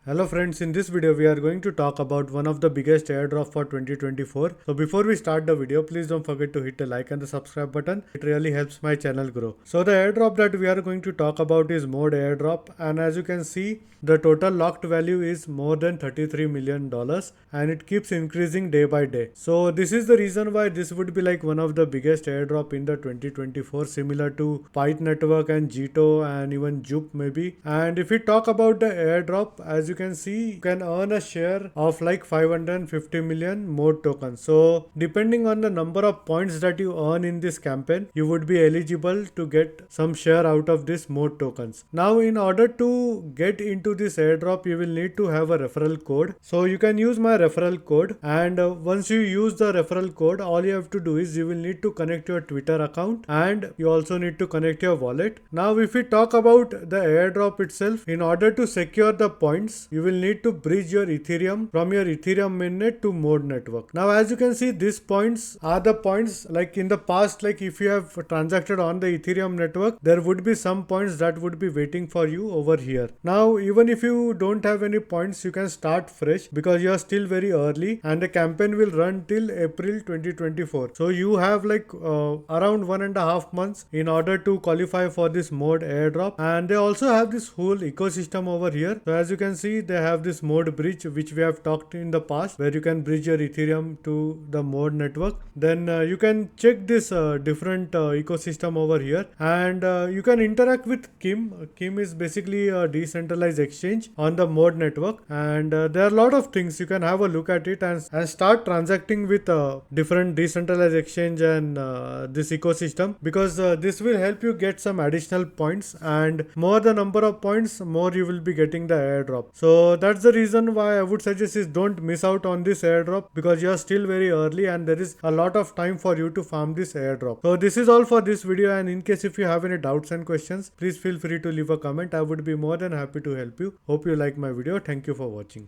Hello friends, in this video we are going to talk about one of the biggest airdrop for 2024. So before we start the video, please don't forget to hit the like and the subscribe button. It really helps my channel grow. So the airdrop that we are going to talk about is Mode Airdrop, and as you can see, the total locked value is more than $33 million and it keeps increasing day by day. So this is the reason why this would be like one of the biggest airdrop in the 2024, similar to Pyth network and Jito and even Jup maybe. And if we talk about the airdrop, as you can see, you can earn a share of like 550 million mode tokens. So depending on the number of points that you earn in this campaign, you would be eligible to get some share out of this mode tokens. Now in order to get into this airdrop, you will need to have a referral code. So you can use my referral code, and once you use the referral code, all you have to do is you will need to connect your Twitter account and you also need to connect your wallet. Now if we talk about the airdrop itself, in order to secure the points, you will need to bridge your Ethereum from your Ethereum mainnet to Mode network. Now as you can see, these points are the points like in the past, like if you have transacted on the Ethereum network, there would be some points that would be waiting for you over here. Now even if you don't have any points, you can start fresh because you are still very early and the campaign will run till April 2024. So you have like around 1.5 months in order to qualify for this Mode airdrop. And they also have this whole ecosystem over here. So as you can see, they have this Mode bridge which we have talked in the past, where you can bridge your Ethereum to the Mode network. Then you can check this different ecosystem over here, and you can interact with Kim. Kim is basically a decentralized exchange on the Mode network, and there are a lot of things. You can have a look at it and start transacting with different decentralized exchange and this ecosystem, because this will help you get some additional points, and more the number of points, more you will be getting the airdrop. So that's the reason why I would suggest is don't miss out on this airdrop, because you are still very early and there is a lot of time for you to farm this airdrop. So this is all for this video, and in case if you have any doubts and questions, please feel free to leave a comment. I would be more than happy to help you. Hope you like my video. Thank you for watching.